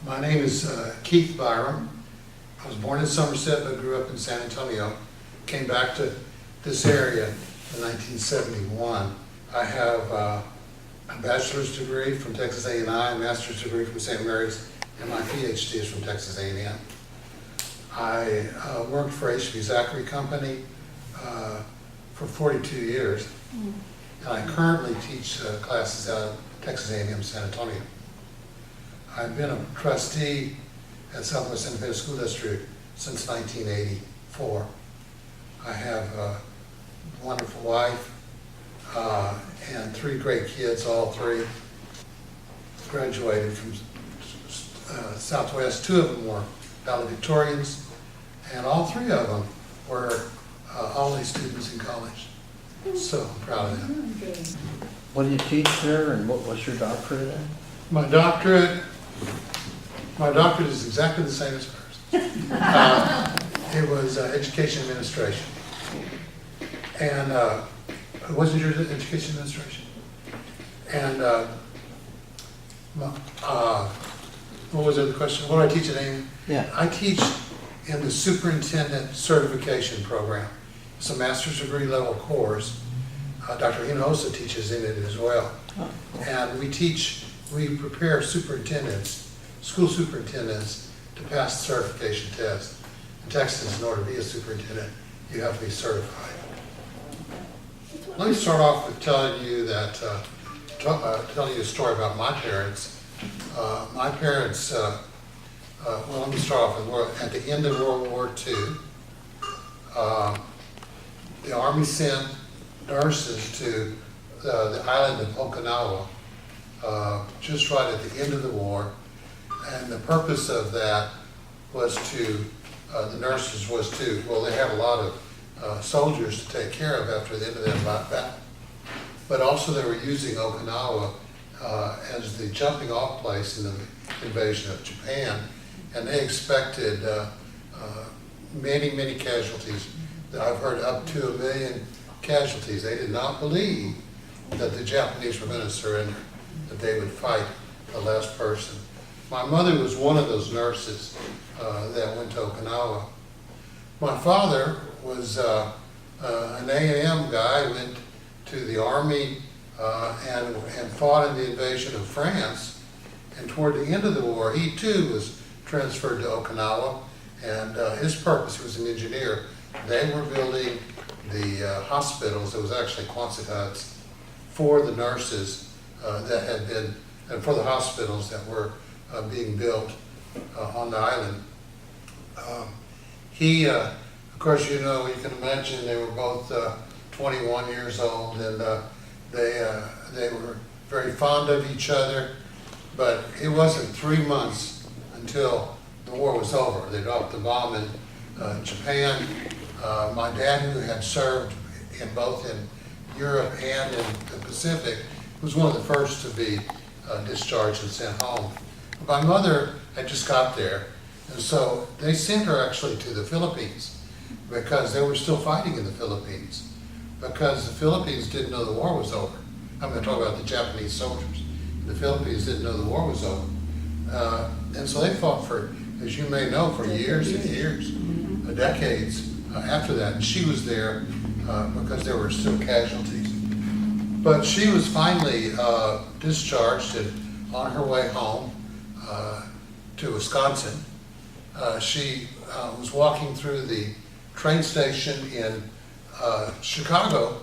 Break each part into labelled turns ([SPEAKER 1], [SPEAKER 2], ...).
[SPEAKER 1] My name is Keith Byrom. I was born in Somerset but grew up in San Antonio. Came back to this area in 1971. I have a bachelor's degree from Texas A&M, a master's degree from St. Mary's, and my PhD is from Texas A&M. I worked for HB Zachary Company for 42 years, and I currently teach classes out of Texas A&M San Antonio. I've been a trustee at Southwest Independent School District since 1984. I have a wonderful wife and 3 great kids, all 3 graduated from Southwest. 2 of them were valedictorians, and all 3 of them were all-A students in college. So I'm proud of them.
[SPEAKER 2] What do you teach there, and what was your doctorate in?
[SPEAKER 1] My doctorate is exactly the same as hers. It was education administration. And wasn't yours education administration? And what was the other question? What do I teach at AIM?
[SPEAKER 2] Yeah.
[SPEAKER 1] I teach in the superintendent certification program. It's a master's degree level course. Dr. Hinojosa teaches in it as well.
[SPEAKER 2] Oh, cool.
[SPEAKER 1] And we prepare superintendents, school superintendents, to pass the certification test. In Texas, in order to be a superintendent, you have to be certified. Let me start off with telling you that, telling you a story about my parents. My parents, well, let me start off with, at the end of World War II, the Army sent nurses to the island of Okinawa just right at the end of the war, and the purpose of that was to, the nurses was to, well, they had a lot of soldiers to take care of after the end of that battle, but also they were using Okinawa as the jumping off place in the invasion of Japan, and they expected many casualties. I've heard up to 1 million casualties. They did not believe that the Japanese were going to surrender, that they would fight the last person. My mother was one of those nurses that went to Okinawa. My father was an A&M guy, went to the Army and fought in the invasion of France. And toward the end of the war, he too was transferred to Okinawa, and his purpose, he was an engineer. They were building the hospitals, it was actually Quonset huts, for the nurses that had been, and for the hospitals that were being built on the island. Of course, you know, you can imagine they were both 21 years old, and they were very fond of each other, but it wasn't 3 months until the war was over. They dropped the bomb in Japan. My dad, who had served in both in Europe and in the Pacific, was one of the first to be discharged and sent home. My mother had just got there, and so they sent her actually to the Philippines because they were still fighting in the Philippines, because the Philippines didn't know the war was over. I'm going to talk about the Japanese soldiers. The Philippines didn't know the war was over. And so they fought for, as you may know, for years and years, decades after that. And she was there because there were still casualties. But she was finally discharged, and on her way home to Wisconsin, she was walking through the train station in Chicago,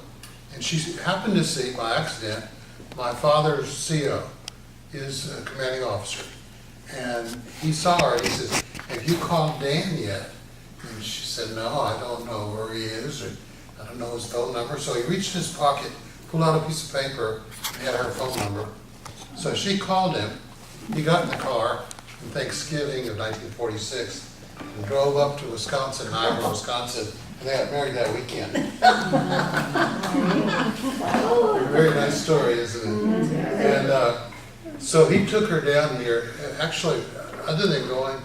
[SPEAKER 1] and she happened to see, by accident, my father's CO, his commanding officer. And he saw her, and he says, "Have you called Dan yet?" And she said, "No, I don't know where he is, or I don't know his phone number." So he reached in his pocket, pulled out a piece of paper, and had her phone number. So she called him. He got in the car on Thanksgiving of 1946 and drove up to Wisconsin, Iowa, Wisconsin, and they got married that weekend. Very nice story, isn't it? And so he took her down here. Actually, other than going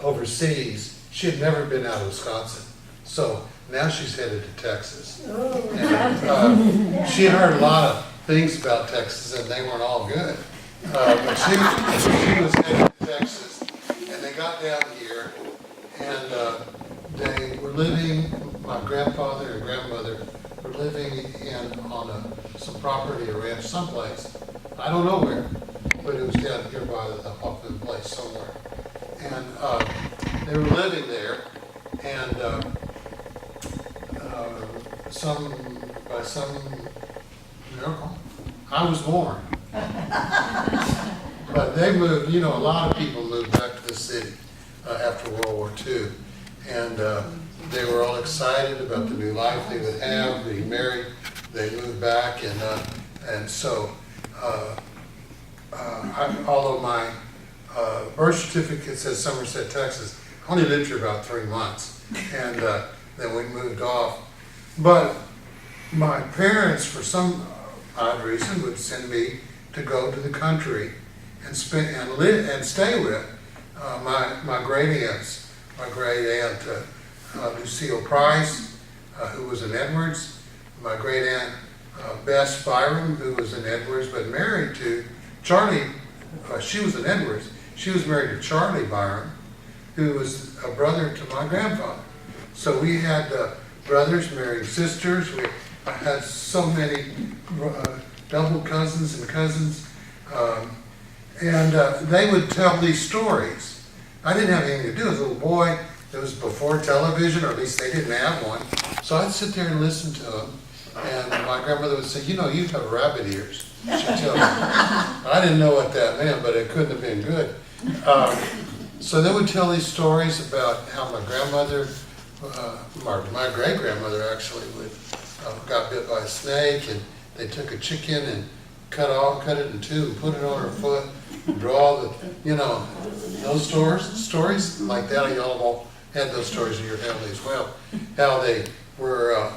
[SPEAKER 1] overseas, she had never been out of Wisconsin. So now she's headed to Texas. And she had heard a lot of things about Texas, and they weren't all good. But she was headed to Texas, and they got down here, and they were living, my grandfather and grandmother were living on some property, a ranch someplace. I don't know where, but it was down here by the Hoffman place somewhere. And they were living there, and by some miracle, I was born. But they moved, a lot of people moved back to the city after World War II. And they were all excited about the new life they would have, being married. They moved back, and so although my birth certificate says Somerset, Texas, I only lived here about 3 months, and then we moved off. But my parents, for some odd reason, would send me to go to the country and stay with my great aunts. My great aunt Lucille Price, who was in Edwards. My great aunt Bess Byrom, who was in Edwards, but married to Charlie. She was in Edwards. She was married to Charlie Byrom, who was a brother to my grandfather. So we had brothers marrying sisters. I had so many double cousins and cousins. And they would tell these stories. I didn't have anything to do as a little boy. It was before television, or at least they didn't have one. So I'd sit there and listen to them. And my grandmother would say, you have rabbit ears. She'd tell me. I didn't know what that meant, but it couldn't have been good. So they would tell these stories about how my grandmother, my great-grandmother actually, got bit by a snake, and they took a chicken and cut it in two and put it on her foot, and draw those stories like that. You all had those stories in your family as well. How they were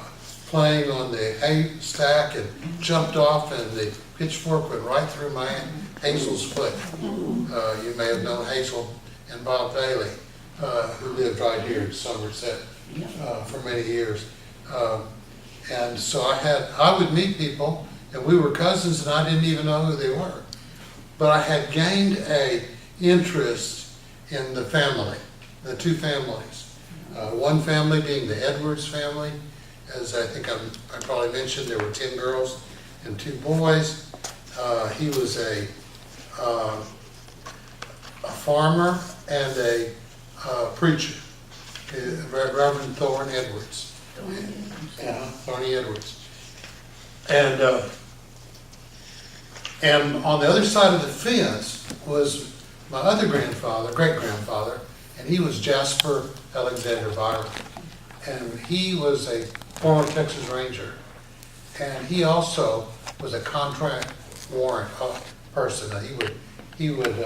[SPEAKER 1] playing on the haystack and jumped off, and the pitchfork went right through my Aunt Hazel's foot. You may have known Hazel and Bob Bailey, who lived right here in Somerset for many years. And so I would meet people, and we were cousins, and I didn't even know who they were. But I had gained a interest in the family, the two families. One family being the Edwards family. As I think I probably mentioned, there were 10 girls and 2 boys. He was a farmer and a preacher, Reverend Thorne Edwards. Thorny Edwards. And on the other side of the fence was my other grandfather, great-grandfather, and he was Jasper Alexander Byrom. And he was a former Texas Ranger. And he also was a contract warrant person. He would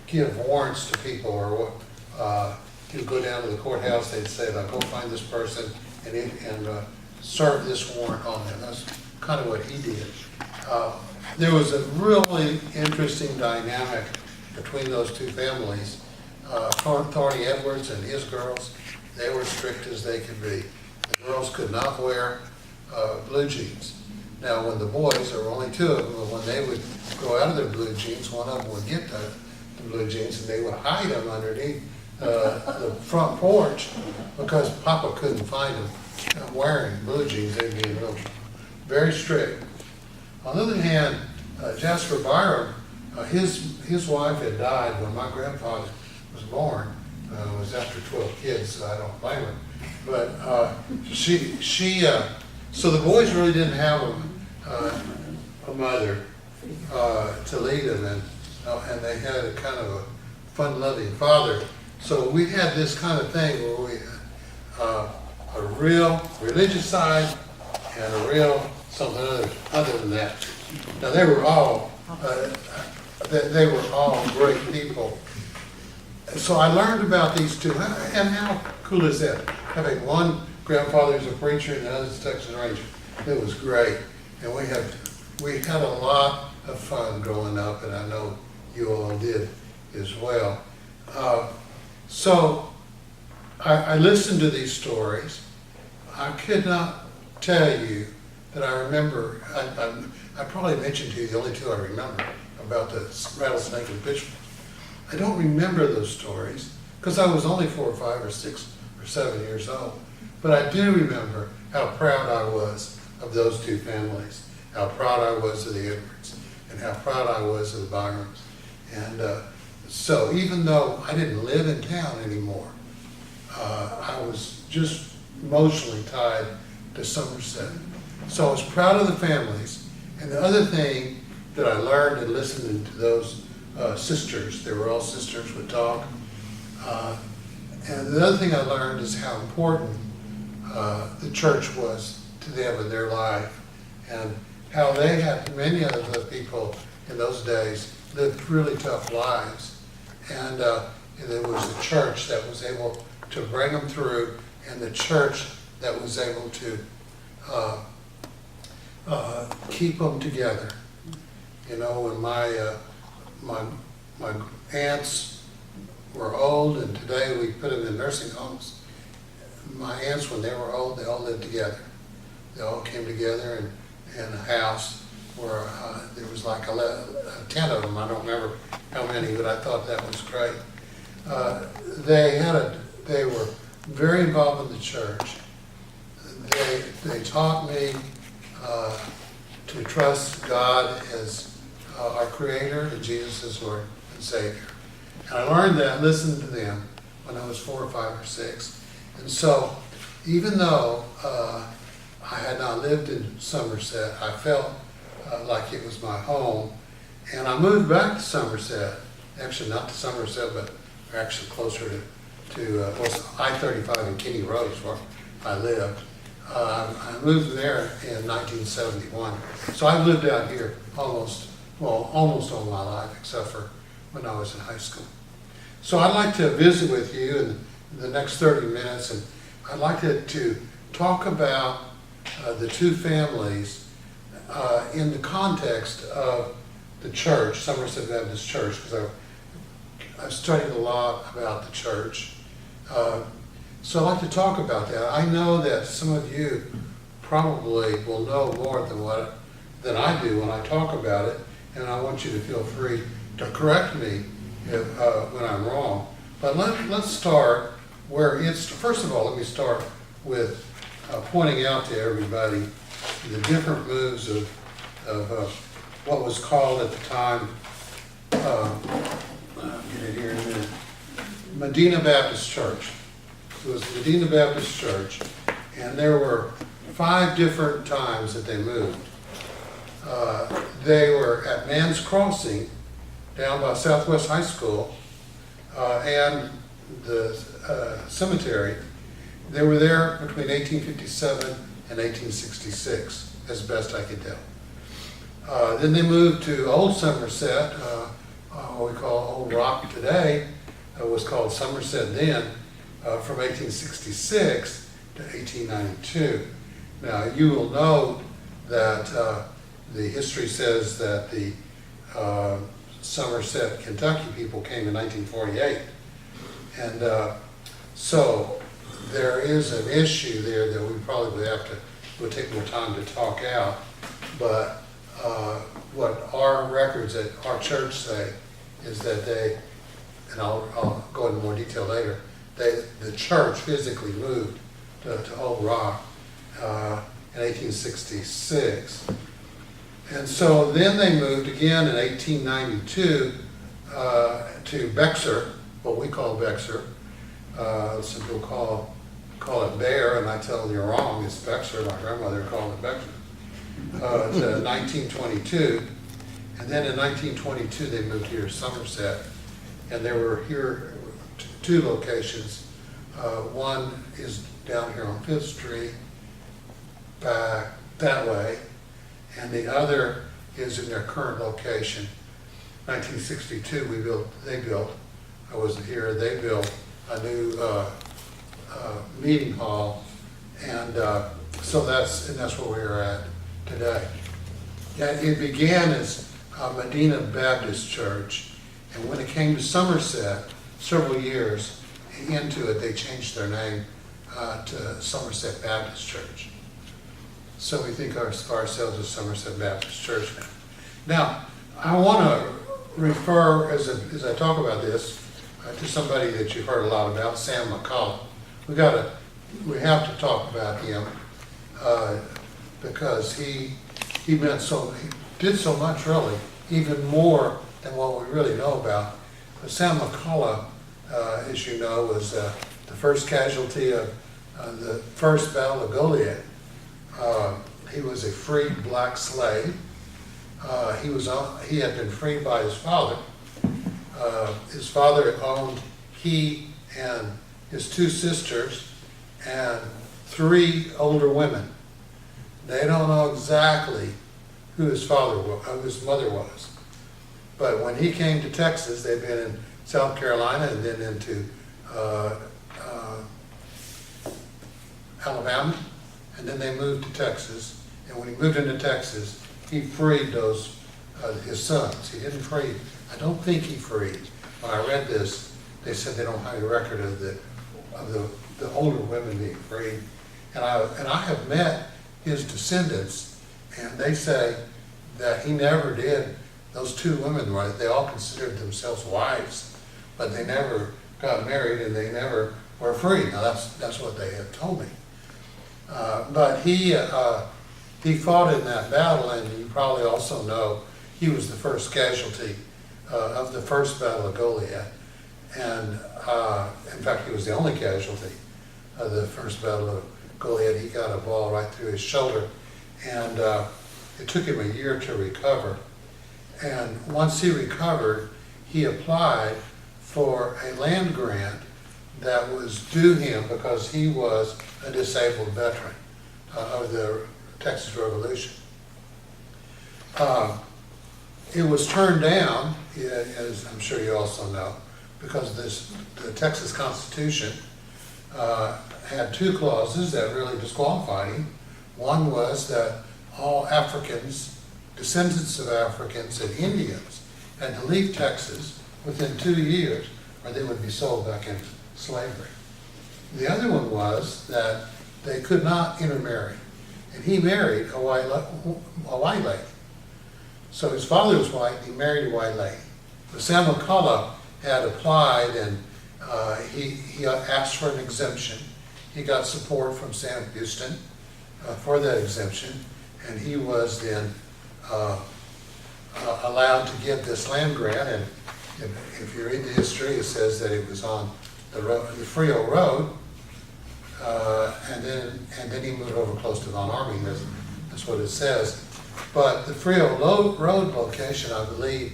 [SPEAKER 1] give warrants to people, or he would go down to the courthouse. They'd say, go find this person and serve this warrant on them. That's kind of what he did. There was a really interesting dynamic between those two families. Thorny Edwards and his girls, they were strict as they could be. The girls could not wear blue jeans. Now, when the boys, there were only 2 of them, but when they would go out of their blue jeans, one of them would get the blue jeans, and they would hide them underneath the front porch, because Papa couldn't find them wearing blue jeans. They'd be very strict. On the other hand, Jasper Byrom, his wife had died when my grandfather was born. It was after 12 kids, so I don't blame her. But so the boys really didn't have a mother to lead them, and they had a kind of a fun-loving father. So we had this kind of thing where we had a real religious side and a real something other than that. Now they were all great people. So I learned about these two, and how cool is that? Having one grandfather who's a preacher and the other's a Texas Ranger. It was great, and we had a lot of fun growing up, and I know you all did as well. So I listened to these stories. I could not tell you that I remember. I probably mentioned to you the only 2 I remember about the rattlesnake and pitchfork. I don't remember those stories because I was only 4 or 5 or 6 or 7 years old. But I do remember how proud I was of those two families, how proud I was of the Edwards, and how proud I was of the Byroms. And so even though I didn't live in town anymore, I was just emotionally tied to Somerset. So I was proud of the families. And the other thing that I learned in listening to those sisters, they were all sisters, would talk. And the other thing I learned is how important the church was to them in their life, and how they had, many of the people in those days lived really tough lives. And it was the church that was able to bring them through, and the church that was able to keep them together. You know, when my aunts were old, and today we put them in nursing homes. My aunts, when they were old, they all lived together. They all came together in a house where there was like 10 of them. I don't remember how many, but I thought that was great. They were very involved in the church. They taught me to trust God as our Creator and Jesus as Lord and Savior. And I learned that, listened to them when I was 4 or 5 or 6. And so, even though I had not lived in Somerset, I felt like it was my home. And I moved back to Somerset, actually not to Somerset, but actually closer to I-35 and Kinney Road is where I lived. I moved there in 1971. So I've lived out here almost all my life, except for when I was in high school. So I'd like to visit with you in the next 30 minutes, and I'd like to talk about the two families in the context of the church, Somerset Baptist Church, because I've studied a lot about the church. So I'd like to talk about that. I know that some of you probably will know more than I do when I talk about it, and I want you to feel free to correct me when I'm wrong. But let's start where it's, first of all, let me start with pointing out to everybody the different moves of what was called at the time, I'll get it here in a minute, Medina Baptist Church. It was Medina Baptist Church, and there were 5 different times that they moved. They were at Man's Crossing, down by Southwest High School, and the cemetery. They were there between 1857 and 1866, as best I could tell. Then they moved to Old Somerset, what we call Old Rock today. It was called Somerset then, from 1866 to 1892. Now, you will note that the history says that the Somerset, Kentucky people came in 1948. And so there is an issue there that we probably would take more time to talk out. But what our records at our church say is that they, and I'll go into more detail later, the church physically moved to Old Rock in 1866. And so then they moved again in 1892 to Bexar, what we call Bexar. Some people call it Bear, and I tell them you're wrong, it's Bexar. My grandmother called it Bexar. To 1922. And then in 1922 they moved here to Somerset. And there were here 2 locations. One is down here on 5th Street, back that way. And the other is in their current location. 1962 they built, I wasn't here, they built a new meeting hall, and so that's where we are at today. And it began as Medina Baptist Church, and when it came to Somerset, several years into it, they changed their name to Somerset Baptist Church. So we think of ourselves as Somerset Baptist Church now. Now, I want to refer, as I talk about this, to somebody that you've heard a lot about, Sam McCullough. We have to talk about him because he did so much, really, even more than what we really know about. But Sam McCullough, as you know, was the first casualty of the first Battle of Goliad. He was a freed black slave. He had been freed by his father. His father owned he and his two sisters and 3 older women. They don't know exactly who his mother was. But when he came to Texas, they'd been in South Carolina and then into Alabama, and then they moved to Texas. And when he moved into Texas, he freed his sons. He didn't free, I don't think he freed. When I read this, they said they don't have a record of the older women being freed. And I have met his descendants, and they say that he never did. Those 2 women, right, they all considered themselves wives, but they never got married and they never were free. Now that's what they have told me. But he fought in that battle, and you probably also know he was the first casualty of the first Battle of Goliad. And in fact, he was the only casualty of the first Battle of Goliad. He got a ball right through his shoulder, and it took him a year to recover. And once he recovered, he applied for a land grant that was due him because he was a disabled veteran of the Texas Revolution. It was turned down, as I'm sure you also know, because the Texas Constitution had 2 clauses that really disqualified him. One was that all Africans, descendants of Africans and Indians, had to leave Texas within 2 years or they would be sold back into slavery. The other one was that they could not intermarry. And he married a white lady. So his father was white, he married a white lady. But Sam McCullough had applied, and he asked for an exemption. He got support from Sam Houston for that exemption, and he was then allowed to get this land grant. And if you read the history, it says that it was on the Frio Road, and then he moved over close to Von Army. That's what it says. But the Frio Road location, I believe,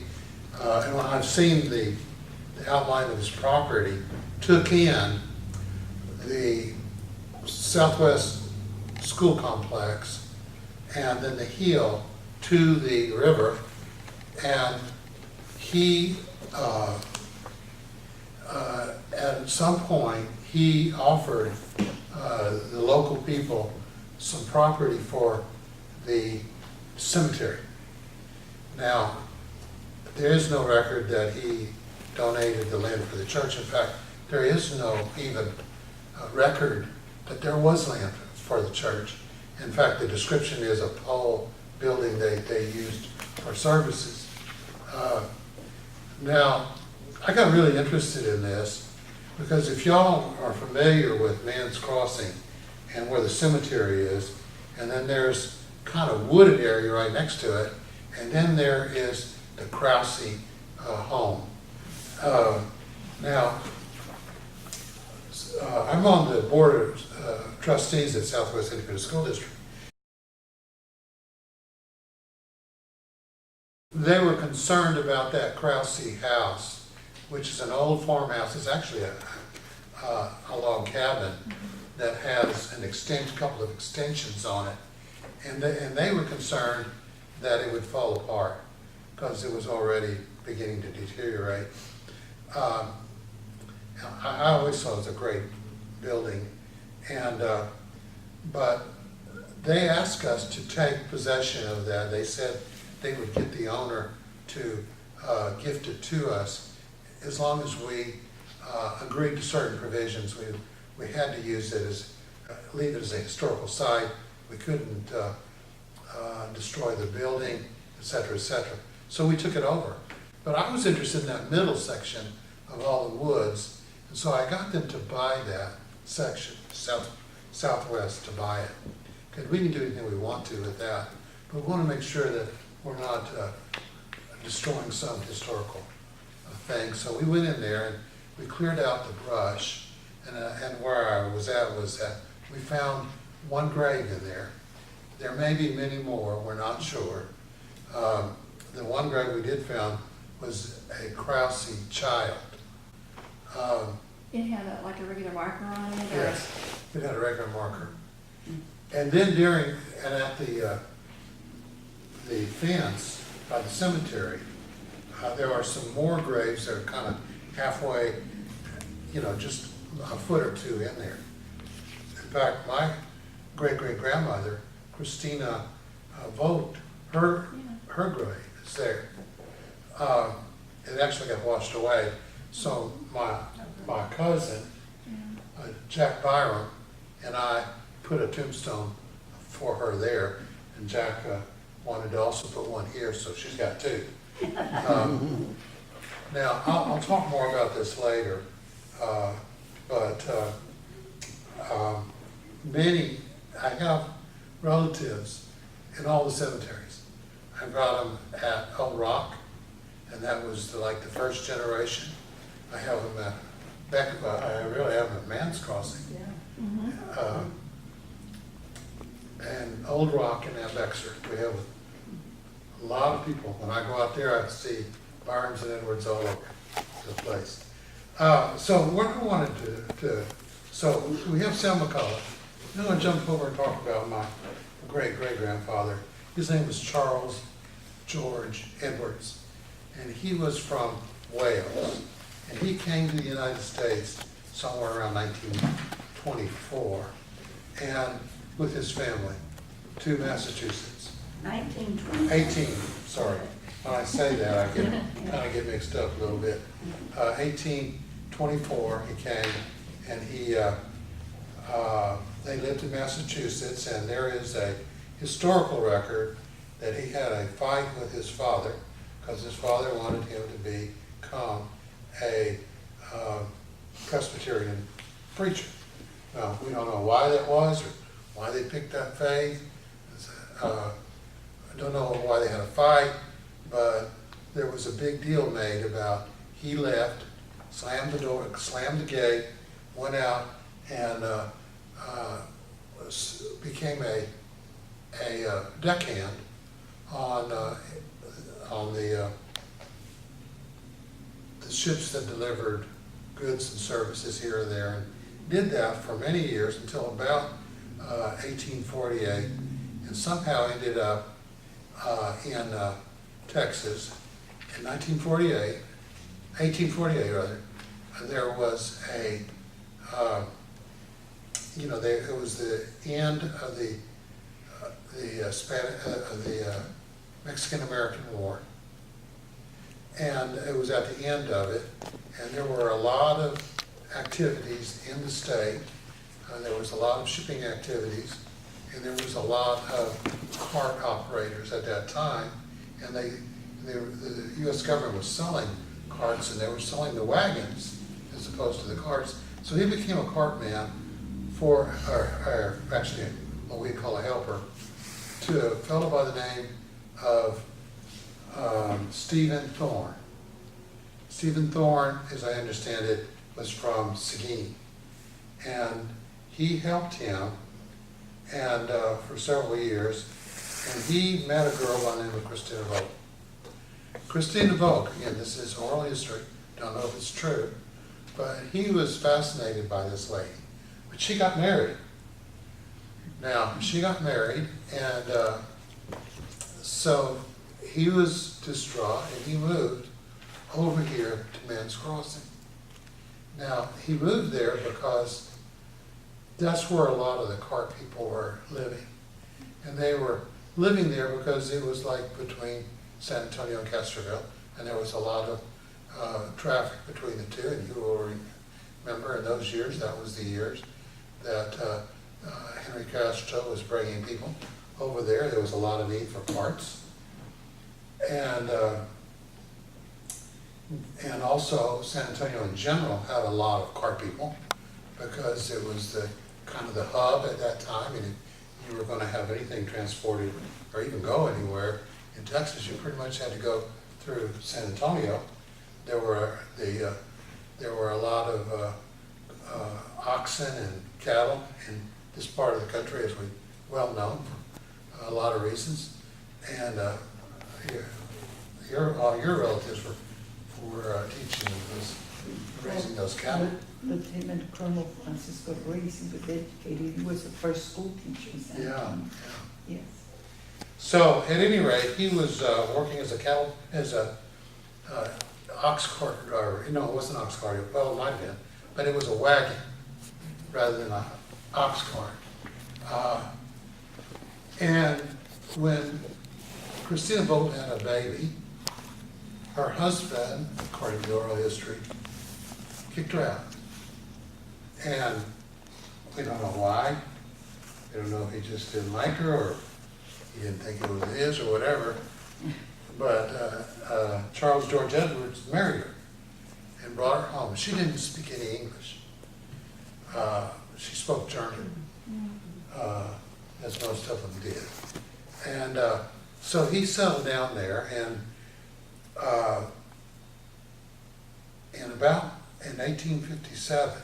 [SPEAKER 1] and when I've seen the outline of his property, took in the Southwest School Complex and then the hill to the river. And he, at some point, he offered the local people some property for the cemetery. Now, there is no record that he donated the land for the church. In fact, there is no even record that there was land for the church. In fact, the description is a pole building they used for services. Now, I got really interested in this because if y'all are familiar with Man's Crossing and where the cemetery is, and then there's kind of wooded area right next to it, and then there is the Krause home. Now, I'm on the board of trustees at Southwest Independent School District. They were concerned about that Krause house, which is an old farmhouse. It's actually a log cabin that has a couple of extensions on it. And they were concerned that it would fall apart because it was already beginning to deteriorate. I always thought it was a great building, but they asked us to take possession of that. They said they would get the owner to gift it to us as long as we agreed to certain provisions. We had to use it leave it as a historical site. We couldn't destroy the building, et cetera, et cetera. So we took it over. But I was interested in that middle section of all the woods, and so I got them to buy that section, southwest, to buy it. Because we can do anything we want to with that, but we want to make sure that we're not destroying some historical thing. So we went in there and we cleared out the brush, and where I was at was that we found one grave in there. There may be many more, we're not sure. The one grave we did found was a Krause child.
[SPEAKER 3] It had like a regular marker on it? Or?
[SPEAKER 1] Yes, it had a regular marker. And then at the fence by the cemetery, there are some more graves that are kind of halfway, just a foot or two in there. In fact, my great-great-grandmother, Christina Vogt, her grave is there. It actually got washed away. So my cousin, Jack Byrom, and I put a tombstone for her there, and Jack wanted to also put one here, so she's got two. Now, I'll talk more about this later, but I have relatives in all the cemeteries. I've got them at Old Rock, and that was like the first generation. I have them at I really have them at Man's Crossing.
[SPEAKER 3] Yeah. Mm-hmm.
[SPEAKER 1] And Old Rock and at Bexar. We have a lot of people. When I go out there, I see Byroms and Edwards all over the place. So what I wanted so we have Sam McCullough. I'm going to jump over and talk about my great-great-grandfather. His name was Charles George Edwards, and he was from Wales. And he came to the United States somewhere around 1924, and with his family to Massachusetts.
[SPEAKER 3] 1920.
[SPEAKER 1] Sorry. When I say that, I kind of get mixed up a little bit. 1824, he came, and they lived in Massachusetts, and there is a historical record that he had a fight with his father, because his father wanted him to become a Presbyterian preacher. Now, we don't know why that was, or why they picked that faith. I don't know why they had a fight, but there was a big deal made about he left, slammed the door, slammed the gate, went out, and became a deckhand on the ships that delivered goods and services here and there, and did that for many years until about 1848, and somehow ended up in Texas in 1848 rather. There was it was the end of the Mexican-American War, and it was at the end of it, and there were a lot of activities in the state. There was a lot of shipping activities, and there was a lot of cart operators at that time, and the U.S. government was selling carts, and they were selling the wagons as opposed to the carts. So he became a cart man or actually what we call a helper, to a fellow by the name of Stephen Thorne. Stephen Thorne, as I understand it, was from Seguin, and he helped him and for several years, and he met a girl by the name of Christina Vogt. Christina Vogt, again, this is oral history, don't know if it's true, but he was fascinated by this lady. But she got married. Now, she got married, and so he was distraught, and he moved over here to Man's Crossing. Now, he moved there because that's where a lot of the cart people were living. And they were living there because it was like between San Antonio and Castroville, and there was a lot of traffic between the two, and you will remember in those years, that was the years that Henry Castro was bringing people over there. There was a lot of need for parts. And, and also San Antonio in general had a lot of car people because it was the kind of the hub at that time. And if you were going to have anything transported or even go anywhere in Texas, you pretty much had to go through San Antonio. There were a lot of oxen and cattle in this part of the country, as we well known for a lot of reasons. And your relatives were teaching those, raising those cattle.
[SPEAKER 4] Lieutenant Colonel Francisco Ruiz, he was educated, he was the first school teacher in San
[SPEAKER 1] Yeah,
[SPEAKER 4] Antonio.
[SPEAKER 1] yeah.
[SPEAKER 4] Yes.
[SPEAKER 1] So at any rate, he was working as a ox cart driver. No, it wasn't ox cart. Well, it might have been, but it was a wagon rather than an ox cart. And when Christina Bolton had a baby, her husband, according to the oral history, kicked her out. And we don't know why. We don't know if he just didn't like her or he didn't think it was his or whatever. But Charles George Edwards married her and brought her home. She didn't speak any English. She spoke German, as most of them did. And so he settled down there, and in 1857,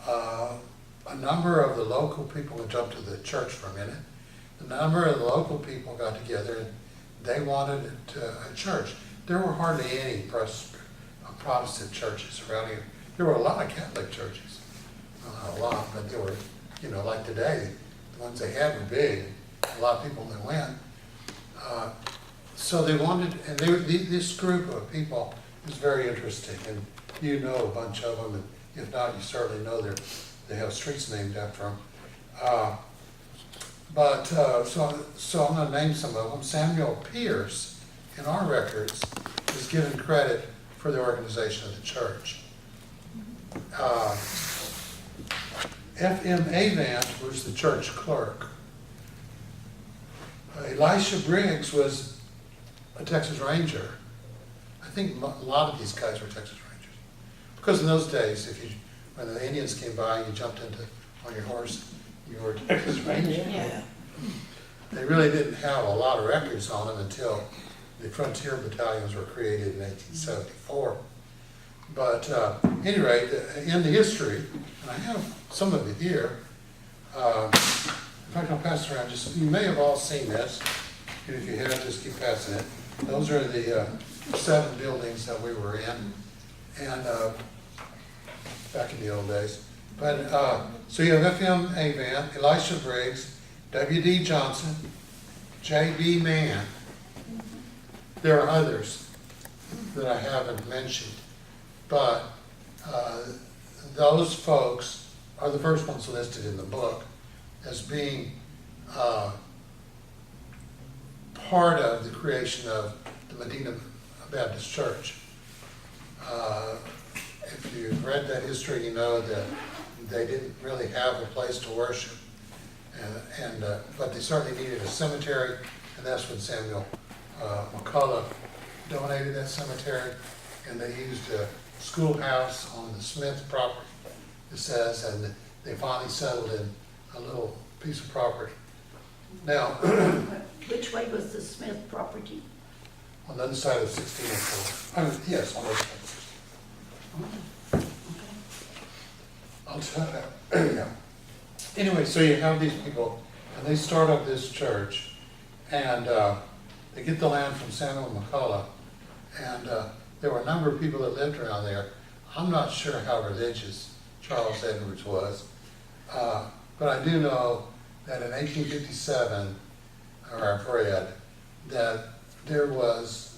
[SPEAKER 1] a number of the local people, we'll jump to the church for a minute, a number of the local people got together and they wanted a church. There were hardly any Protestant churches around here. There were a lot of Catholic churches. Not a lot, but there were, like today, the ones they had were big. A lot of people that went. So they wanted, and this group of people is very interesting, and you know a bunch of them, and if not, you certainly know they have streets named after them. So I'm going to name some of them. Samuel Pierce, in our records, is given credit for the organization of the church. F.M. Avant was the church clerk. Elisha Briggs was a Texas Ranger. I think a lot of these guys were Texas Rangers. Because in those days, when the Indians came by and you jumped on your horse, you were a Texas Ranger.
[SPEAKER 3] Yeah.
[SPEAKER 1] They really didn't have a lot of records on them until the frontier battalions were created in 1874. But at any rate, in the history, and I have some of it here, in fact, I'll pass it around. You may have all seen this, and if you have, just keep passing it. Those are the 7 buildings that we were in, and back in the old days. But so you have F.M. Avant, Elisha Briggs, W.D. Johnson, J.B. Mann. There are others that I haven't mentioned, but those folks are the first ones listed in the book as being part of the creation of the Medina Baptist Church. If you've read that history, you know that they didn't really have a place to worship, but they certainly needed a cemetery, and that's when Samuel McCullough donated that cemetery, and they used a schoolhouse on the Smith property, it says, and they finally settled in a little piece of property. Now,
[SPEAKER 4] Which way was the Smith property?
[SPEAKER 1] on the other side of 1604, yes, on the other side. I'll tell you. Yeah. Anyway, so you have these people, and they start up this church, and they get the land from Samuel McCullough, and there were a number of people that lived around there. I'm not sure how religious Charles Edwards was, but I do know that in 1857, or I've read, that there was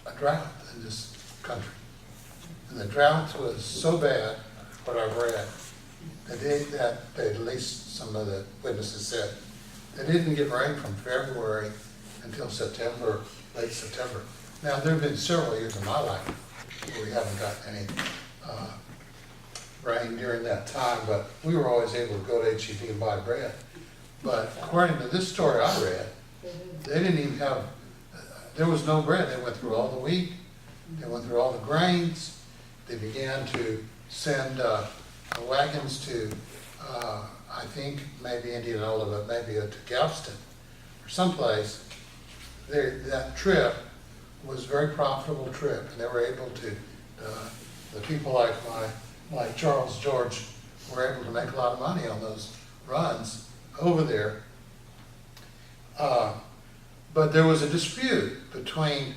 [SPEAKER 1] a drought in this country. And the drought was so bad, what I've read, that at least some of the witnesses said, they didn't get rain from February until September, late September. Now, there have been several years in my life where we haven't gotten any rain during that time, but we were always able to go to H-E-B and buy bread. But according to this story I read, they didn't even have there was no bread. They went through all the wheat, they went through all the grains. They began to send wagons to, I think, maybe Indianola, but maybe to Galveston or someplace. That trip was a very profitable trip, and they were able to, the people like Charles George were able to make a lot of money on those runs over there. But there was a dispute between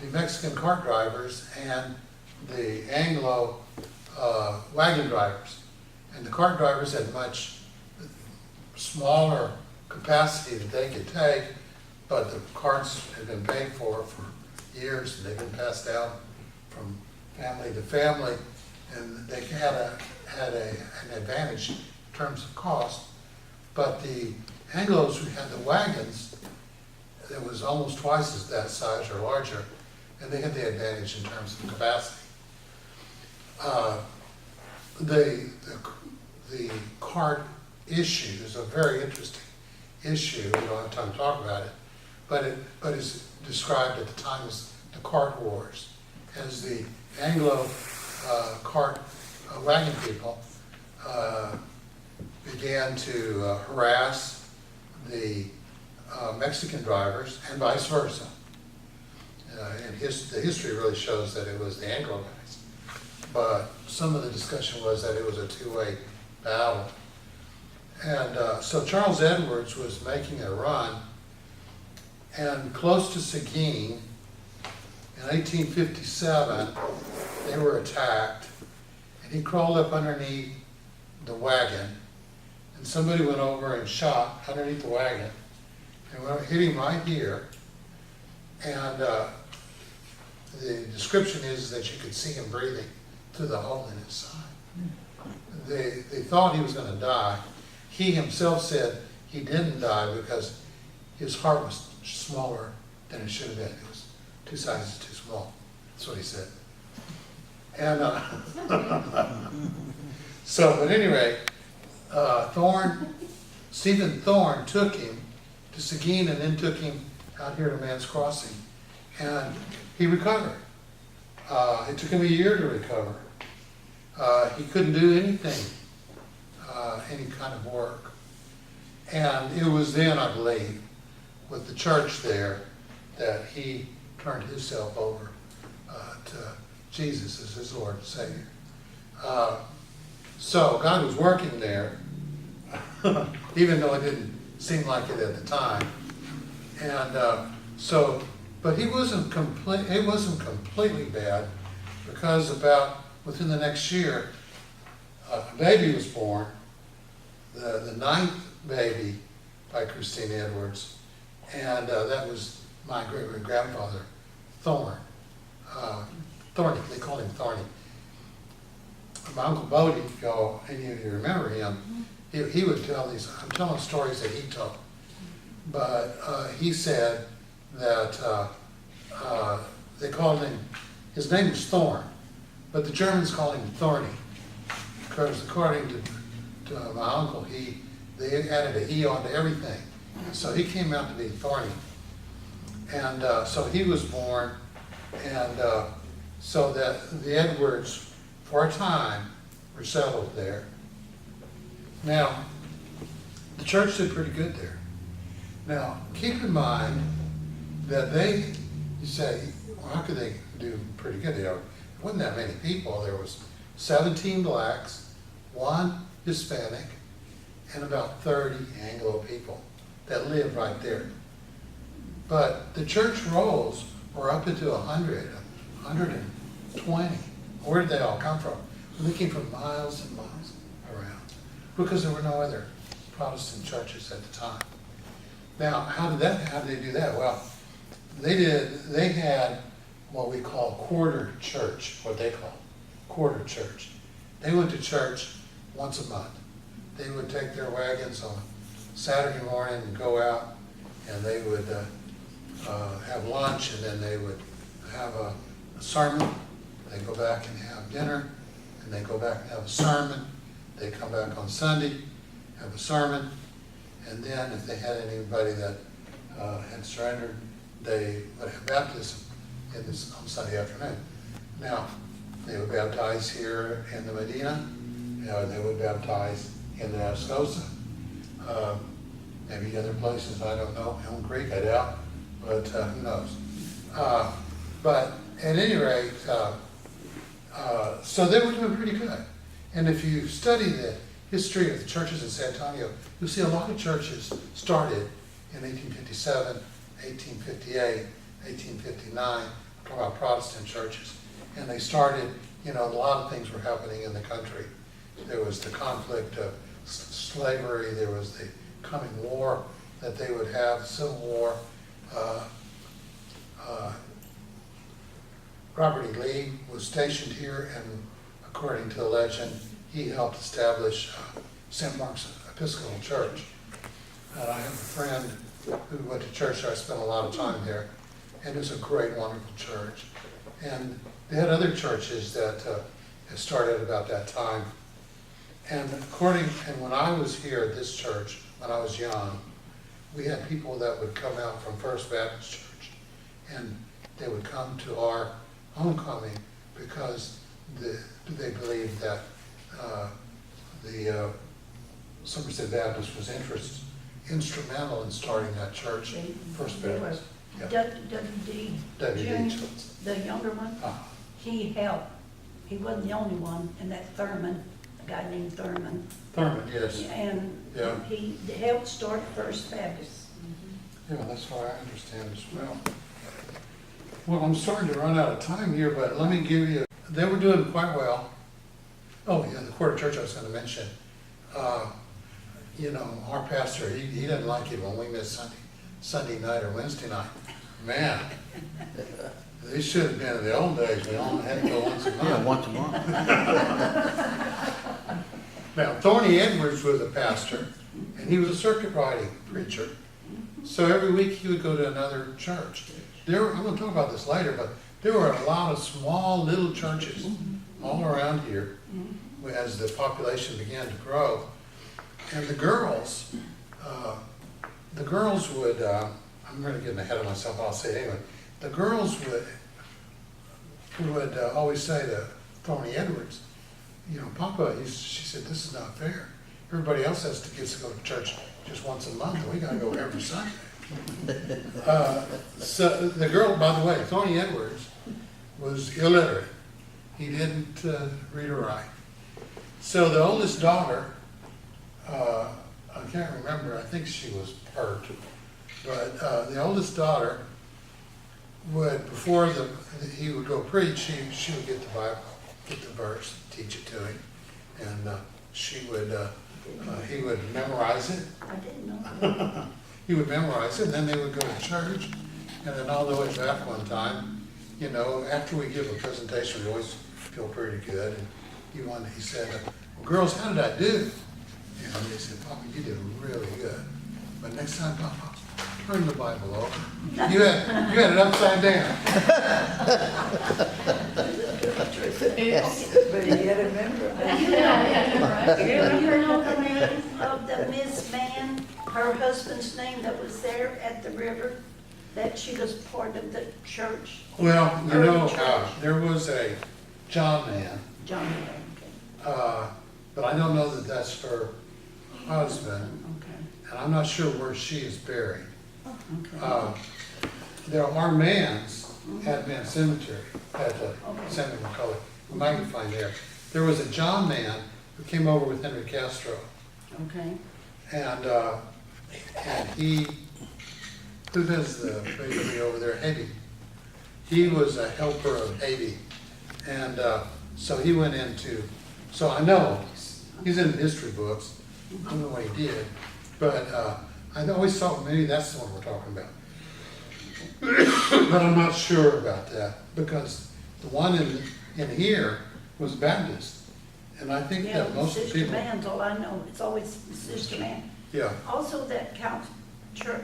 [SPEAKER 1] the Mexican cart drivers and the Anglo wagon drivers. And the cart drivers had much smaller capacity that they could take, but the carts had been paid for years, and they've been passed down from family to family, and they had an advantage in terms of cost. But the Anglos who had the wagons, it was almost twice as that size or larger, and they had the advantage in terms of capacity. The cart issue is a very interesting issue. We don't have time to talk about it, but it's described at the time as the cart wars, as the Anglo cart wagon people began to harass the Mexican drivers and vice versa. And the history really shows that it was the Anglo guys. But some of the discussion was that it was a two-way battle. And so Charles Edwards was making a run, and close to Seguin, in 1857, they were attacked, and he crawled up underneath the wagon, and somebody went over and shot underneath the wagon, and hit him right here. And the description is that you could see him breathing through the hole in his side. They thought he was going to die. He himself said he didn't die because his heart was smaller than it should have been. It was 2 sizes too small. That's what he said. And so, but at any rate, Stephen Thorne took him to Seguin and then took him out here to Man's Crossing, and he recovered. It took him a year to recover. He couldn't do anything, any kind of work. And it was then, I believe, with the church there, that he turned himself over to Jesus as his Lord and Savior. So God was working there, even though it didn't seem like it at the time. And but it wasn't completely bad, because about within the next year, a baby was born, the 9th baby by Christine Edwards, and that was my great-grandfather, Thorny. They called him Thorny. My Uncle Bodie, if any of you remember him, he would tell these, I'm telling stories that he told, but he said that they called him, his name was Thorn, but the Germans called him Thorny, because according to my uncle, they added an E onto everything. So he came out to be Thorny. And so he was born, and so that the Edwards, for a time, were settled there. Now, the church did pretty good there. Now, keep in mind that you say, well, how could they do pretty good? There wasn't that many people. There was 17 blacks, 1 Hispanic, and about 30 Anglo people that lived right there. But the church rolls were up into 100, 120. Where did they all come from? They came from miles and miles around, because there were no other Protestant churches at the time. Now, how did they do that? Well, they had what we call quarter church, what they call quarter church. They went to church once a month. They would take their wagons on Saturday morning and go out, and they would have lunch, and then they would have a sermon. They go back and have dinner, and they go back and have a sermon. They come back on Sunday, have a sermon, and then if they had anybody that had surrendered they would have baptism on Sunday afternoon. Now, they would baptize here in the Medina, they would baptize in the Atascosa. Maybe other places, I don't know, Elm Creek, I doubt, but who knows. But at any rate, so they were doing pretty good. And if you study the history of the churches in San Antonio, you'll see a lot of churches started in 1857, 1858, 1859, talking about Protestant churches. And they started, a lot of things were happening in the country. There was the conflict of slavery, there was the coming war that they would have, Civil War. Robert E. Lee was stationed here, and according to the legend, he helped establish St. Mark's Episcopal Church. And I have a friend who went to church there. I spent a lot of time there, and it was a great, wonderful church. And they had other churches that had started about that time. And when I was here at this church, when I was young, we had people that would come out from First Baptist Church, and they would come to our homecoming because they believed that the Somerset Baptist was instrumental in starting that church, First Baptist. Yeah.
[SPEAKER 5] W.D.
[SPEAKER 1] W.D.
[SPEAKER 5] Jones, the younger one, he helped. He wasn't the only one, and that Thurman, a guy named Thurman.
[SPEAKER 1] Thurman, yes.
[SPEAKER 5] And
[SPEAKER 1] Yeah.
[SPEAKER 5] he helped start First Baptist.
[SPEAKER 1] Yeah, that's what I understand as well. Well, I'm starting to run out of time here, but let me give you, they were doing quite well. Oh, yeah, the quarter church I was gonna mention. Our pastor, he doesn't like it when we miss Sunday night or Wednesday night. Man, they should have been in the old days, we only had to go once a month.
[SPEAKER 2] Yeah, once a month.
[SPEAKER 1] Now, Thorny Edwards was a pastor, and he was a circuit riding preacher. So every week he would go to another church. I'm going to talk about this later, but there were a lot of small little churches all around here as the population began to grow. And the girls would, I'm really getting ahead of myself, but I'll say it anyway. The girls would always say to Thorny Edwards, Papa, she said, this is not fair. Everybody else gets to go to church just once a month, and we got to go every Sunday. So the girl, by the way, Thorny Edwards was illiterate. He didn't read or write. So the oldest daughter, I can't remember, I think she was pert, but the oldest daughter would, before he would go preach, she would get the Bible, get the verse, teach it to him, and he would memorize it.
[SPEAKER 5] I didn't know.
[SPEAKER 1] He would memorize it, and then they would go to church, and then all the way back one time, after we give a presentation, we always feel pretty good, and he said, well, girls, how did I do? They said, Papa, you did really good, but next time, Papa, turn the Bible over. You had it upside down.
[SPEAKER 4] But you gotta remember.
[SPEAKER 5] You know the name of the Miss Man, her husband's name that was there at the river, that she was part of the church?
[SPEAKER 1] Well, there was a John man,
[SPEAKER 5] John, okay.
[SPEAKER 1] but I don't know that that's her husband,
[SPEAKER 5] Okay,
[SPEAKER 1] and I'm not sure where she is buried.
[SPEAKER 5] okay.
[SPEAKER 1] There are Manns at Mann Cemetery, at Samuel McCullough. We might find there. There was a John Mann who came over with Henry Castro,
[SPEAKER 5] Okay.
[SPEAKER 1] and he, who does the bakery over there? Haiti. He was a helper of Haiti, and so he went into. So I know he's in the history books. I don't know what he did, but I always thought maybe that's the one we're talking about. But I'm not sure about that, because the one in here was Baptist, and I think
[SPEAKER 5] Yeah,
[SPEAKER 1] that most of the
[SPEAKER 5] Sister
[SPEAKER 1] people.
[SPEAKER 5] Man's all I know, it's always Sister Man.
[SPEAKER 1] Yeah,
[SPEAKER 5] Also, that church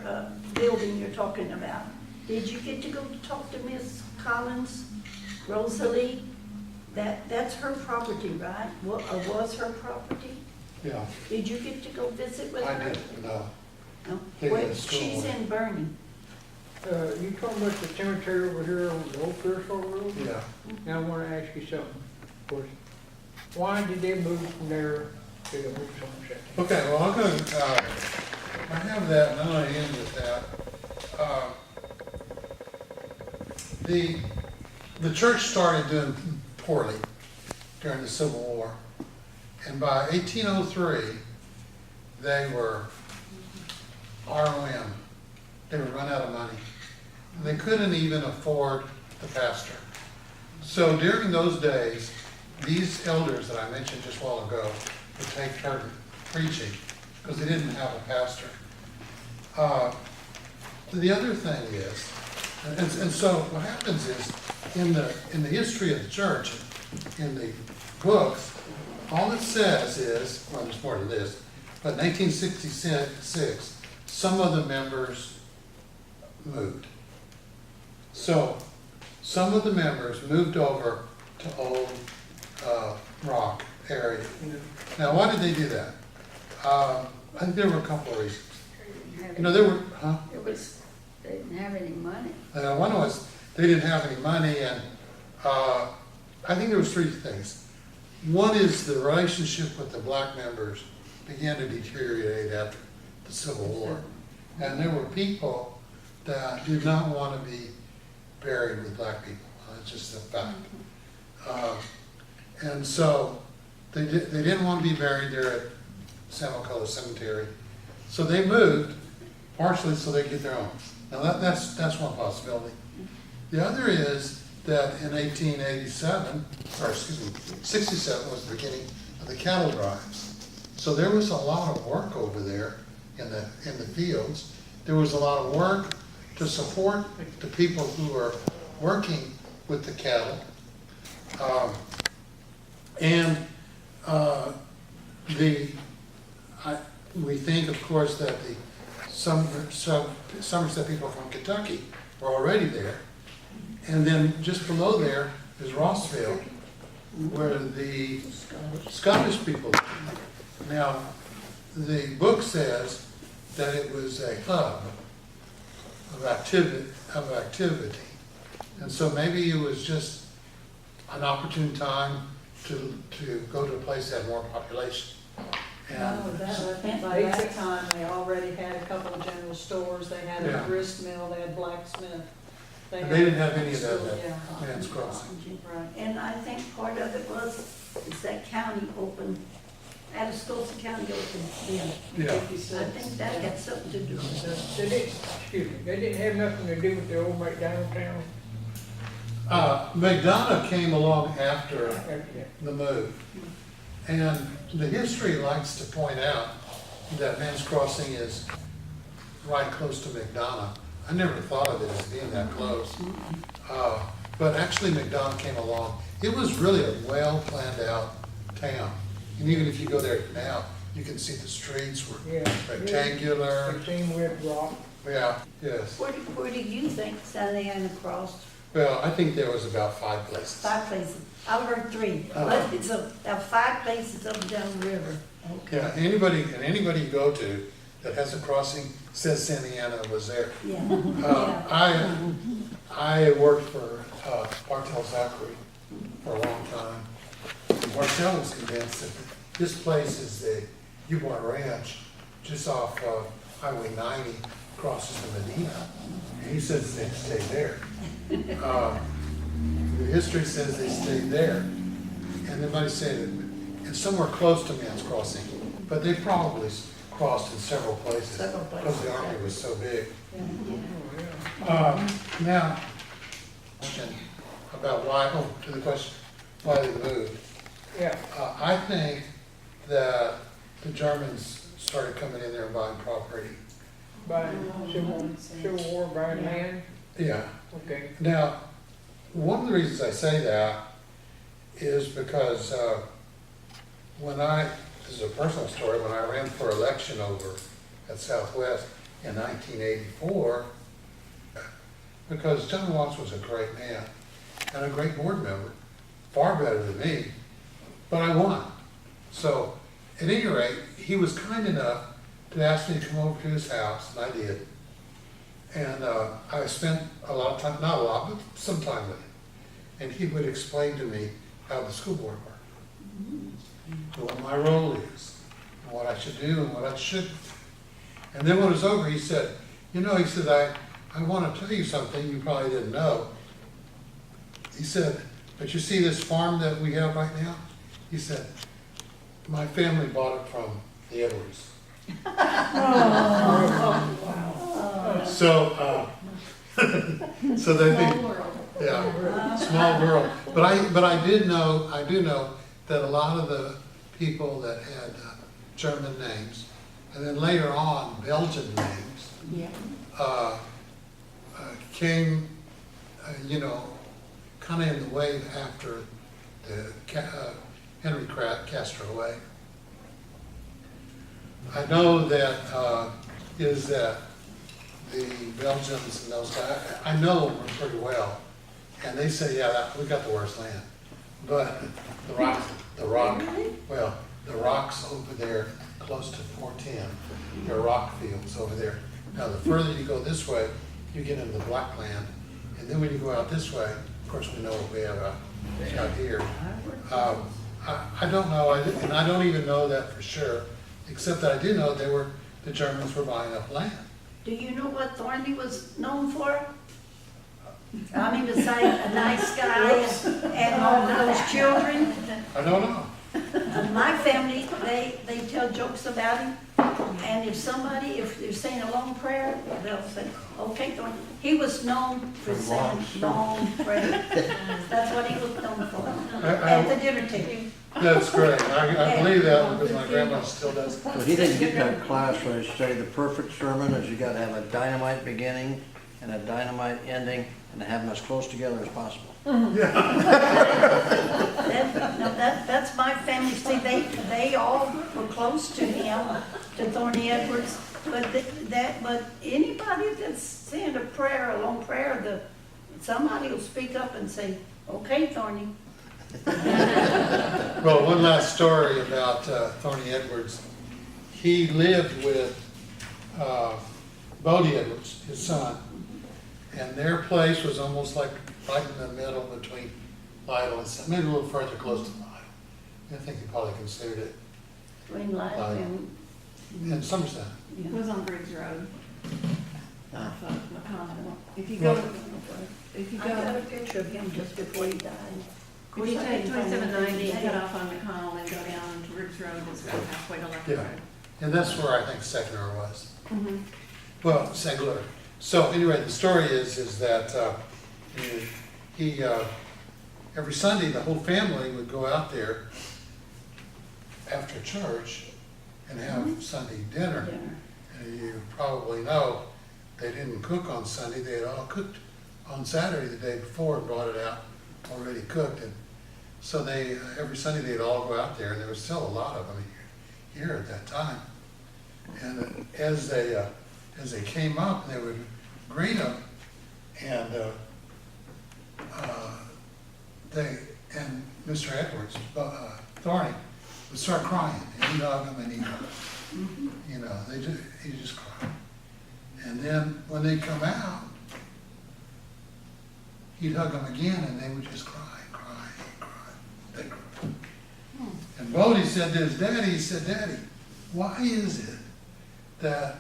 [SPEAKER 5] building you're talking about, did you get to go talk to Miss Collins, Rosalie? That's her property, right? Or was her property?
[SPEAKER 1] yeah,
[SPEAKER 5] Did you get to go visit with
[SPEAKER 1] I
[SPEAKER 5] her?
[SPEAKER 1] did, no.
[SPEAKER 5] No.
[SPEAKER 1] They
[SPEAKER 5] Well,
[SPEAKER 1] had a school.
[SPEAKER 5] she's in Bernie.
[SPEAKER 6] You talking about the cemetery over here on the Old Pearsall Road?
[SPEAKER 1] Yeah.
[SPEAKER 6] Now I wanna ask you something, of course. Why did they move from there to the Old Somerset?
[SPEAKER 1] Okay, well, I'm gonna, I have that, and I'm gonna end with that. The church started doing poorly during the Civil War. And by 1803, they were ROM. They were run out of money. And they couldn't even afford the pastor. So during those days, these elders that I mentioned just a while ago would take turn preaching because they didn't have a pastor. The other thing is, and so what happens is, in the history of the church, in the books, all it says is, well, there's more to this, but in 1966, some of the members moved. So, some of the members moved over to Old Rock area. Now, why did they do that? I think there were a couple of reasons. You know, there were, huh?
[SPEAKER 3] It was, they didn't have any money.
[SPEAKER 1] One was they didn't have any money, and I think there was three things. One is the relationship with the black members began to deteriorate after the Civil War. And there were people that did not want to be buried with black people. It's just a fact. And so they didn't want to be buried there at San Marcos Cemetery. So they moved, partially so they could get their own. Now that's one possibility. The other is that in 1887, or excuse me, 67 was the beginning of the cattle drives. So there was a lot of work over there in the fields. There was a lot of work to support the people who were working with the cattle. We think, of course, that the Somerset people from Kentucky were already there. And then just below there is Rossville, where the Scottish people live. Now, the book says that it was a hub of activity. And so maybe it was just an opportune time to go to a place that had more population.
[SPEAKER 4] No, by that time, they already had a couple of general stores, they had
[SPEAKER 1] Yeah.
[SPEAKER 4] a grist mill, they had blacksmith.
[SPEAKER 1] They didn't have any of that
[SPEAKER 4] Yeah.
[SPEAKER 1] at Man's Crossing.
[SPEAKER 5] Right, and I think part of it is that county opened, Atascosa County opened then.
[SPEAKER 1] Yeah.
[SPEAKER 5] I think that had something to do with it.
[SPEAKER 6] They didn't have nothing to do with the old McDonald town?
[SPEAKER 1] McDonough came along after
[SPEAKER 6] Okay.
[SPEAKER 1] the move. And the history likes to point out that Man's Crossing is right close to McDonough. I never thought of it as being that close. But actually McDonough came along. It was really a well planned out town. And even if you go there now, you can see the streets were
[SPEAKER 6] Yeah.
[SPEAKER 1] rectangular.
[SPEAKER 6] The same red rock.
[SPEAKER 1] Yeah, yes.
[SPEAKER 5] Where do you think Santa Ana crossed?
[SPEAKER 1] Well, I think there was about 5 places.
[SPEAKER 5] 5 places. I heard 3.
[SPEAKER 1] Oh.
[SPEAKER 5] But it's now 5 places up and down the river. Okay.
[SPEAKER 1] Yeah, anybody you go to that has a crossing says Santa Ana was there.
[SPEAKER 5] Yeah.
[SPEAKER 1] I worked for Bartel Zachary for a long time. And Bartel was convinced that this place is the Ubar Ranch, just off Highway 90, crosses the Medina. And he says they stayed there. The history says they stayed there. And everybody said it's somewhere close to Man's Crossing, but they probably crossed in several places.
[SPEAKER 5] Several places,
[SPEAKER 1] Because the army was so big.
[SPEAKER 6] Oh,
[SPEAKER 1] Now, about why, to the question, why they moved.
[SPEAKER 6] yeah.
[SPEAKER 1] I think that the Germans started coming in there and buying property.
[SPEAKER 6] By Civil War, by land?
[SPEAKER 1] Yeah.
[SPEAKER 6] Okay.
[SPEAKER 1] Now, one of the reasons I say that is because this is a personal story, when I ran for election over at Southwest in 1984, because John Watts was a great man and a great board member, far better than me, but I won. So, at any rate, he was kind enough to ask me to come over to his house, and I did. And I spent a lot of time, not a lot, but some time with him. And he would explain to me how the school board worked, what my role is, and what I should do and what I shouldn't. And then when it was over, he said, you know, he said, I want to tell you something you probably didn't know. He said, but you see this farm that we have right now? He said, my family bought it from the Edwards. So, so they think, yeah, small world. But I do know that a lot of the people that had German names, and then later on Belgian names,
[SPEAKER 4] Yeah.
[SPEAKER 1] came, you know, kind of in the wave after the Henry Castro way. I know that is that the Belgians and those guys, I know them pretty well, and they say, yeah, we got the worst land. But the rocks over there, close to 410, there are rock fields over there. Now, the further you go this way, you get into the black land, and then when you go out this way, of course, we know what we have out here. I don't know, and I don't even know that for sure, except that I do know the Germans were buying up land.
[SPEAKER 5] Do you know what Thornby was known for? I mean, besides a nice guy and all those children.
[SPEAKER 1] I don't know.
[SPEAKER 5] My family, they tell jokes about him. And if they're saying a long prayer, they'll say, okay, Thornby. He was known for saying long prayers. That's what he was known for. At the dinner table.
[SPEAKER 1] That's great. I believe that because my grandma still does.
[SPEAKER 2] So he didn't get that class where they say the perfect sermon is you gotta have a dynamite beginning and a dynamite ending and have them as close together as possible.
[SPEAKER 5] That's my family. See, they all were close to him, to Thorny Edwards. But anybody that's saying a prayer, a long prayer, somebody will speak up and say, okay, Thorny.
[SPEAKER 1] Well, one last story about Thorny Edwards. He lived with Bodie Edwards, his son, and their place was almost like right in the middle between Lytle and maybe a little further close to Lytle. I think he probably considered it.
[SPEAKER 5] Between Lytle
[SPEAKER 1] And Somerset.
[SPEAKER 5] yeah.
[SPEAKER 7] It was on Briggs Road. Off of McConnell. If you go,
[SPEAKER 5] I got a picture of him just before he died.
[SPEAKER 7] if you take 2790, head off on McConnell and go down to Briggs Road, it's about halfway to Left
[SPEAKER 1] Yeah.
[SPEAKER 7] Road.
[SPEAKER 1] And that's where I think Secular was.
[SPEAKER 7] Mm-hmm.
[SPEAKER 1] Well, Secular. So anyway, the story is that he every Sunday, the whole family would go out there after church and have Sunday dinner. And you probably know they didn't cook on Sunday. They had all cooked on Saturday the day before and brought it out already cooked. And so they every Sunday they'd all go out there, and there was still a lot of them here at that time. And as they came up, they would greet them, and Mr. Edwards, Thorny, would start crying, and he'd hug them, and you know, he just cried. And then when they come out, he'd hug them again, and they would just cry. They'd cry. And Bodie said to his daddy, he said, "Daddy, why is it that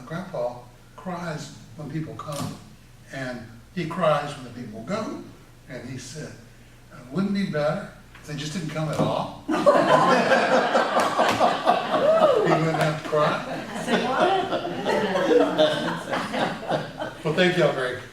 [SPEAKER 1] Grandpa cries when people come, and he cries when the people go?" And he said, "Wouldn't it be better if they just didn't come at all?" He wouldn't have to cry. Well, thank y'all very much.